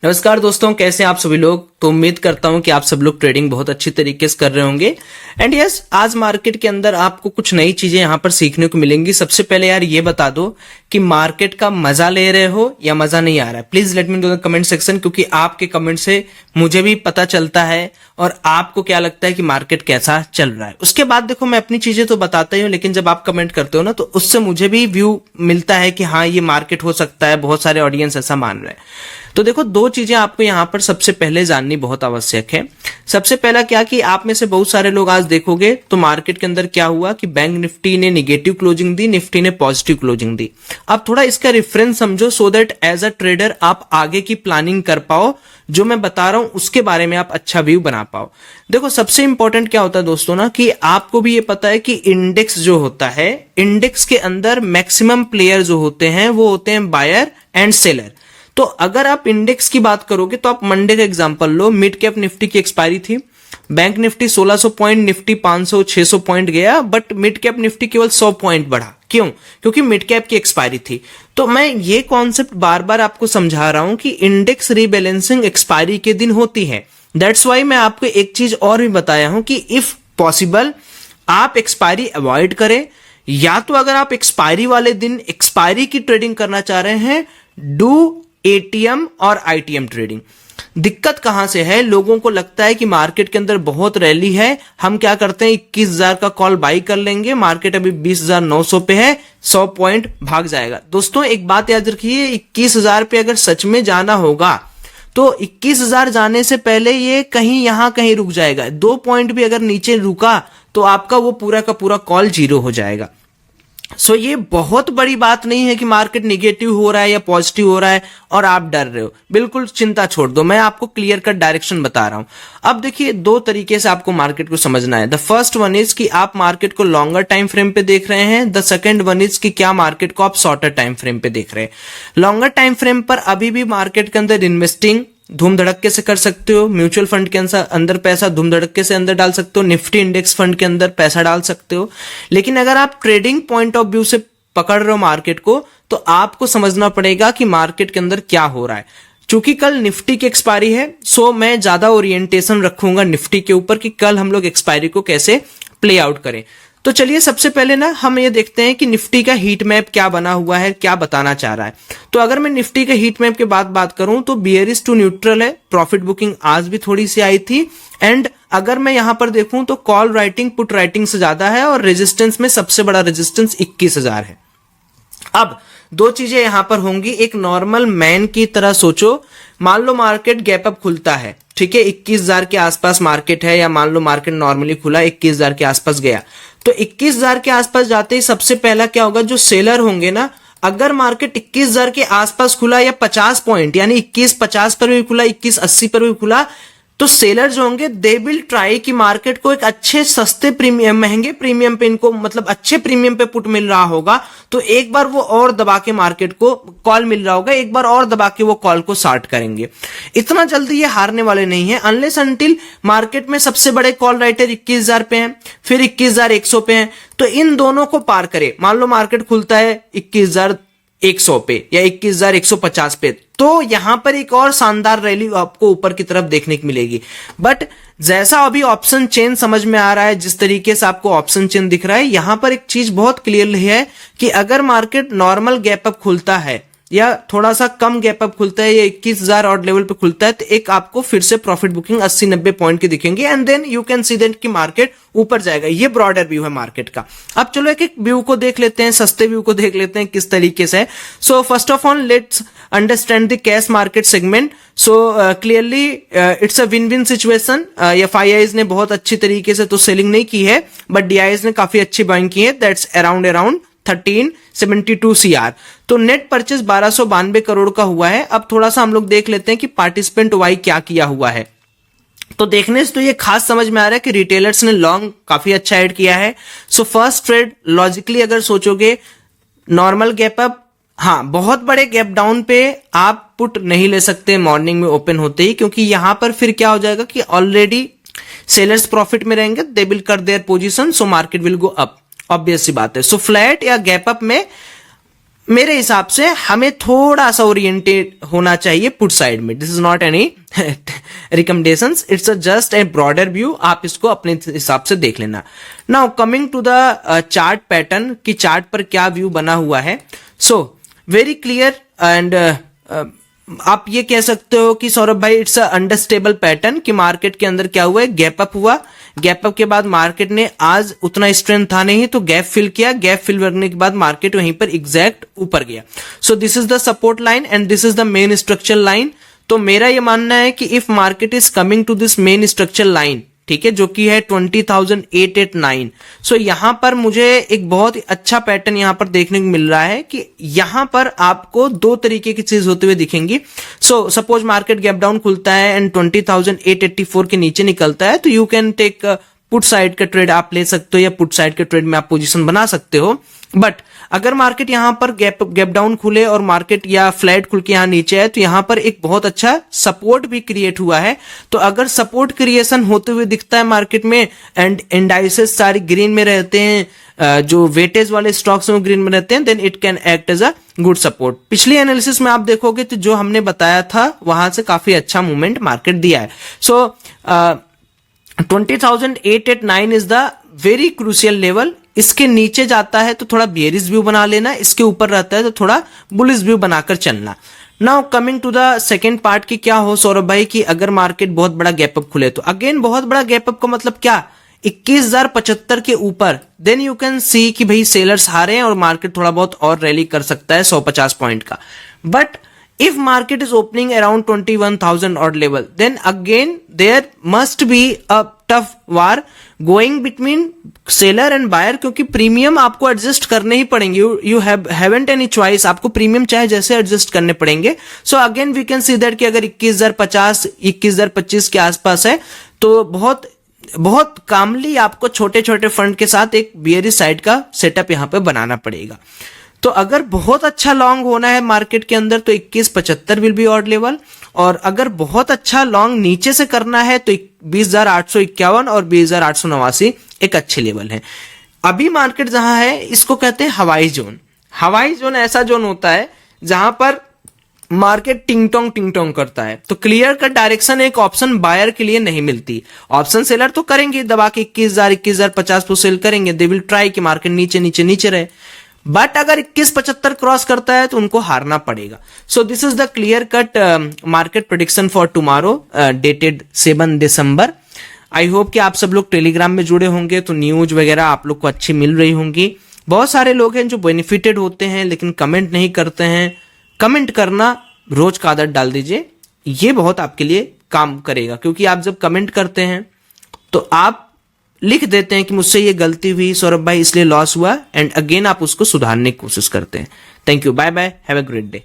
नमस्कार दोस्तों, कैसे हैं आप सभी लोग। तो उम्मीद करता हूं कि आप सब लोग ट्रेडिंग बहुत अच्छी तरीके से कर रहे होंगे। एंड यस, आज मार्केट के अंदर आपको कुछ नई चीजें यहां पर सीखने को मिलेंगी। सबसे पहले यार ये बता दो कि मार्केट का मजा ले रहे हो या मजा नहीं आ रहा है। Please let me know the comment section, क्योंकि आपके कमेंट से मुझे भी पता चलता है और आपको क्या लगता है कि मार्केट कैसा चल रहा है। उसके बाद देखो, मैं अपनी चीजें तो बताता ही हूँ, लेकिन जब आप कमेंट करते हो ना, तो उससे मुझे भी व्यू मिलता है कि हाँ, ये मार्केट हो सकता है, बहुत सारे ऑडियंस ऐसा मान रहे हैं। तो देखो, दो चीजें आपको यहां पर सबसे पहले जाननी बहुत आवश्यक है। सबसे पहला क्या कि आप में से बहुत सारे लोग आज देखोगे तो मार्केट के अंदर क्या हुआ कि बैंक निफ्टी ने निगेटिव क्लोजिंग दी, निफ्टी ने पॉजिटिव क्लोजिंग दी। अब थोड़ा इसका रेफरेंस समझो, so that as a trader आप आगे की प्लानिंग कर पाओ, जो मैं बता रहा हूं उसके बारे में आप अच्छा व्यू बना पाओ। देखो, सबसे इंपॉर्टेंट क्या होता है दोस्तों ना, कि आपको भी ये पता है कि इंडेक्स जो होता है, इंडेक्स के अंदर मैक्सिमम प्लेयर जो होते हैं वो होते हैं बायर एंड सेलर। तो अगर आप इंडेक्स की बात करोगे तो आप मंडे का एग्जांपल लो। मिड कैप निफ्टी की एक्सपायरी थी, bank Nifty 1600 point, Nifty 500 600 point गया, बट मिड कैप निफ्टी केवल 100 पॉइंट बढ़ा। क्यों? क्योंकि मिड कैप की एक्सपायरी थी। तो मैं ये कॉन्सेप्ट बार बार आपको समझा रहा हूं कि इंडेक्स रीबैलेंसिंग एक्सपायरी के दिन होती है। दैट्स वाई मैं आपको एक चीज और भी बताया हूं कि इफ पॉसिबल आप एक्सपायरी अवॉइड करें, या तो अगर आप एक्सपायरी वाले दिन एक्सपायरी की ट्रेडिंग करना चाह रहे हैं, डू एटीएम और आईटीएम ट्रेडिंग। दिक्कत कहां से है, लोगों को लगता है कि मार्केट के अंदर बहुत रैली है, हम क्या करते हैं 21,000 का कॉल बाई कर लेंगे, मार्केट अभी 20,900 पे है, 100 पॉइंट भाग जाएगा। दोस्तों एक बात याद रखिए, 21,000 पे अगर सच में जाना होगा तो 21,000 जाने से पहले ये कहीं यहां कहीं रुक जाएगा। 2 पॉइंट भी अगर नीचे रुका तो आपका वो पूरा का पूरा कॉल जीरो हो जाएगा। सो ये बहुत बड़ी बात नहीं है कि मार्केट निगेटिव हो रहा है या पॉजिटिव हो रहा है और आप डर रहे हो। बिल्कुल चिंता छोड़ दो, मैं आपको क्लियर कट डायरेक्शन बता रहा हूं। अब देखिए, दो तरीके से आपको मार्केट को समझना है। द फर्स्ट वन इज कि आप मार्केट को लॉन्गर टाइम फ्रेम पे देख रहे हैं। द सेकंड वन इज कि क्या मार्केट को आप शॉर्टर टाइम फ्रेम पे देख रहे हैं। लॉन्गर टाइम फ्रेम पर अभी भी मार्केट के अंदर इन्वेस्टिंग धूम धड़क्के से कर सकते हो। म्यूचुअल फंड के अंदर पैसा धूम धड़क्के से अंदर डाल सकते हो, निफ्टी इंडेक्स फंड के अंदर पैसा डाल सकते हो। लेकिन अगर आप ट्रेडिंग पॉइंट ऑफ व्यू से पकड़ रहे हो मार्केट को, तो आपको समझना पड़ेगा कि मार्केट के अंदर क्या हो रहा है। चूंकि कल निफ्टी की एक्सपायरी है, सो मैं ज्यादा ओरिएंटेशन रखूंगा निफ्टी के ऊपर कि कल हम लोग एक्सपायरी को कैसे प्ले आउट करें। तो चलिए सबसे पहले ना हम ये देखते हैं कि निफ्टी का हीट मैप क्या बना हुआ है, क्या बताना चाह रहा है। तो अगर मैं निफ्टी के हीट मैप के बाद बात करूं तो बियरिश टू न्यूट्रल है, प्रॉफिट बुकिंग आज भी थोड़ी सी आई थी। एंड अगर मैं यहां पर देखूं तो कॉल राइटिंग पुट राइटिंग से ज्यादा है, और रेजिस्टेंस में सबसे बड़ा रेजिस्टेंस 21,000 है। अब दो चीजें यहां पर होंगी। एक नॉर्मल मैन की तरह सोचो, मान लो मार्केट गैप अप खुलता है, ठीक है, 21,000 के आसपास मार्केट है, या मान लो मार्केट नॉर्मली खुला 21,000 के आसपास गया, तो 21,000 के आसपास जाते ही सबसे पहला क्या होगा, जो सेलर होंगे ना, अगर मार्केट 21,000 के आसपास खुला या 50 पॉइंट यानी 2150 पर भी खुला, 2180 पर भी खुला, तो सेलर जो होंगे दे विल ट्राई कि मार्केट को एक अच्छे सस्ते प्रीमियम, महंगे प्रीमियम पे इनको मतलब अच्छे प्रीमियम पे पुट मिल रहा होगा, तो एक बार वो और दबा के मार्केट को कॉल मिल रहा होगा, एक बार और दबा के वो कॉल को शॉर्ट करेंगे। इतना जल्दी ये हारने वाले नहीं है, अनलेस अनटिल मार्केट में सबसे बड़े कॉल राइटर 21,000 पे हैं, फिर 21,100 पे हैं, तो इन दोनों को पार करे। मान लो मार्केट खुलता है 21,100 पे या 21,150 पे, तो यहां पर एक और शानदार रैली आपको ऊपर की तरफ देखने को मिलेगी। बट जैसा अभी ऑप्शन चेन समझ में आ रहा है, जिस तरीके से आपको ऑप्शन चेन दिख रहा है, यहां पर एक चीज बहुत क्लियरली है कि अगर मार्केट नॉर्मल गैप अप खुलता है या थोड़ा सा कम गैप अप खुलता है या 21,000 ऑड लेवल पे खुलता है, तो एक आपको फिर से प्रॉफिट बुकिंग 80-90 पॉइंट की दिखेंगे, and then you can see that कि मार्केट ऊपर जाएगा। ये ब्रॉडर व्यू है मार्केट का। अब चलो एक एक व्यू को देख लेते हैं, सस्ते व्यू को देख लेते हैं किस तरीके से। So first of all let's understand the cash market segment. So clearly it's a win win situation. FIIs ने बहुत अच्छी तरीके से तो सेलिंग नहीं की है, बट डीआईज ने काफी अच्छी बाइंग की है, दैट्स अराउंड 1372 CR। तो नेट परचेस 1292 करोड़ का हुआ है। अब थोड़ा सा हम लोग देख लेते हैं कि पार्टिसिपेंट वाई क्या किया हुआ है। तो देखने से तो ये खास समझ में आ रहा है कि रिटेलर्स ने लॉन्ग काफी अच्छा ऐड किया है। सो फर्स्ट ट्रेड लॉजिकली अगर सोचोगे, नॉर्मल गैप अप, हाँ, बहुत बड़े गैप डाउन पे आप पुट नहीं ले सकते मॉर्निंग में ओपन होते ही, क्योंकि यहां पर फिर क्या हो जाएगा कि ऑलरेडी सेलर्स प्रॉफिट में रहेंगे, they will cut their position, so market will go up, obvious सी बात है। सो फ्लैट या गैप अप में मेरे हिसाब से हमें थोड़ा सा ओरिएंटेड होना चाहिए पुट साइड में। This is not any recommendations, it's just a broader view, आप इसको अपने हिसाब से देख लेना। Now coming to the chart pattern कि चार्ट पर क्या व्यू बना हुआ है। सो वेरी क्लियर एंड आप ये कह सकते हो कि सौरभ भाई इट्स अ अंडरस्टेबल पैटर्न कि मार्केट के अंदर क्या हुआ है, गैप अप हुआ, गैप अप के बाद मार्केट ने आज उतना स्ट्रेंथ था नहीं तो गैप फिल किया, गैप फिल करने के बाद मार्केट वहीं पर एग्जैक्ट ऊपर गया। So this is the support line and this is the main structure line. तो मेरा ये मानना है कि if market is coming to this main structure line, ठीक है, जो कि है 20,889, सो यहां पर मुझे एक बहुत ही अच्छा पैटर्न यहां पर देखने को मिल रहा है कि यहां पर आपको दो तरीके की चीज होते हुए दिखेंगी। So suppose market gap down खुलता है एंड 20,884 के नीचे निकलता है तो you can take put side का ट्रेड आप ले सकते हो या पुट साइड के ट्रेड में आप पोजीशन बना सकते हो। बट अगर मार्केट यहां पर गैप डाउन खुले और मार्केट या फ्लैट खुल के यहां नीचे है तो यहां पर एक बहुत अच्छा सपोर्ट भी क्रिएट हुआ है। तो अगर सपोर्ट क्रिएशन होते हुए दिखता है मार्केट में एंड इंडाइसेस सारी ग्रीन में रहते हैं, जो वेटेज वाले स्टॉक्स में ग्रीन में रहते हैं, then it can act as a good support. पिछली एनालिसिस में आप देखोगे तो जो हमने बताया था वहां से काफी अच्छा मूवमेंट मार्केट दिया है। सो 20,889 is the very crucial level. इसके नीचे जाता है तो थोड़ा बेयरिश व्यू बना लेना, इसके ऊपर रहता है तो थोड़ा बुलिश व्यू बनाकर चलना। Now coming to the second part की क्या हो सौरभ भाई कि अगर मार्केट बहुत बड़ा गैप अप खुले तो अगेन बहुत बड़ा गैप अप का मतलब क्या, 21,075 के ऊपर, देन यू कैन सी कि भाई सेलर्स हारे हैं और मार्केट थोड़ा बहुत और रैली कर सकता है 150 पॉइंट का। But if market is opening around 21,000 odd level, then again there must be a tough war going between seller and buyer, क्योंकि प्रीमियम आपको एडजस्ट करने ही पड़ेंगे। you haven't any choice, आपको प्रीमियम चाहे जैसे एडजस्ट करने पड़ेंगे। so again we can see that कि अगर 21,050 21,025 के आसपास है तो बहुत कामली आपको छोटे छोटे फंड के साथ एक बियरिश साइड का सेटअप यहां पे बनाना पड़ेगा। तो अगर बहुत अच्छा लॉन्ग होना है मार्केट के अंदर तो 21,75 विल बी ऑड लेवल, और अगर बहुत अच्छा लॉन्ग नीचे से करना है तो 20,851 और 20,889 एक अच्छे लेवल है। अभी मार्केट जहां है इसको कहते हैं हवाई जोन। हवाई जोन ऐसा जोन होता है जहां पर मार्केट टिंग टोंग करता है, तो क्लियर कट डायरेक्शन एक ऑप्शन बायर के लिए नहीं मिलती। ऑप्शन सेलर तो करेंगे दबा के 21,050 को सेल करेंगे, दे विल ट्राई कि मार्केट नीचे रहे। बट अगर 21,75 क्रॉस करता है तो उनको हारना पड़ेगा। सो this is the clear cut market prediction for tomorrow dated 7 December. I hope कि आप सब लोग टेलीग्राम में जुड़े होंगे तो न्यूज वगैरह आप लोग को अच्छी मिल रही होंगी। बहुत सारे लोग हैं जो बेनिफिटेड होते हैं लेकिन कमेंट नहीं करते हैं। कमेंट करना रोज का आदत डाल दीजिए, ये बहुत आपके लिए काम करेगा, क्योंकि आप जब कमेंट करते हैं तो आप लिख देते हैं कि मुझसे ये गलती हुई सौरभ भाई इसलिए लॉस हुआ, एंड अगेन आप उसको सुधारने की कोशिश करते हैं। Thank you, bye bye, have a great day.